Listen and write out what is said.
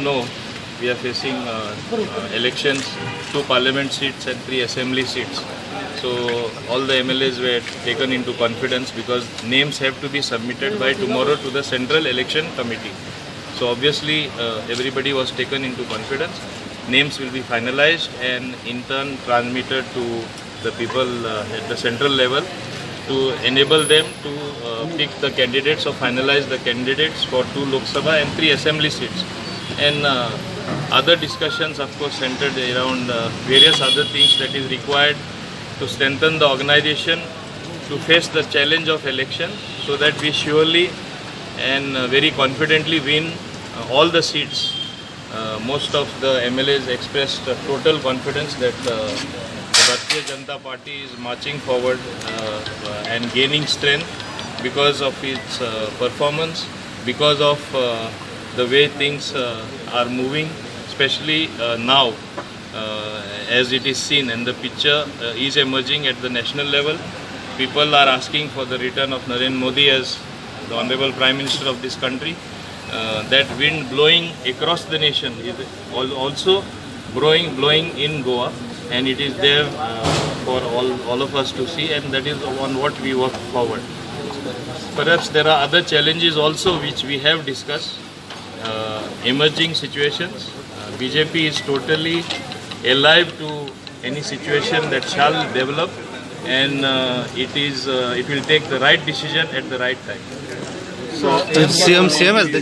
know, we are facing elections, 2 parliament seats and 3 assembly seats. So all the MLAs were taken into confidence because names have to be submitted by tomorrow to the Central Election Committee. So obviously everybody was taken into confidence. Names will be finalized and in turn transmitted to the people at the central level to enable them to pick the candidates or finalize the candidates for 2 Lok Sabha and 3 assembly seats. And other discussions of course centered around various other things that is required to strengthen the organization to face the challenge of election so that we surely and very confidently win all the seats. Most of the MLAs expressed total confidence that the Bharatiya Janata Party is marching forward and gaining strength because of its performance, because of the way things are moving, especially now as it is seen and the picture is emerging at the national level. People are asking for the return of Narendra Modi as the Honorable Prime Minister of this country. That wind blowing across the nation is also blowing in Goa, and it is there for all of us to see, and that is on what we work forward. Perhaps there are other challenges also which we have discussed, emerging situations. BJP is totally alive to any situation that shall develop, and it will take the right decision at the right time. CM has the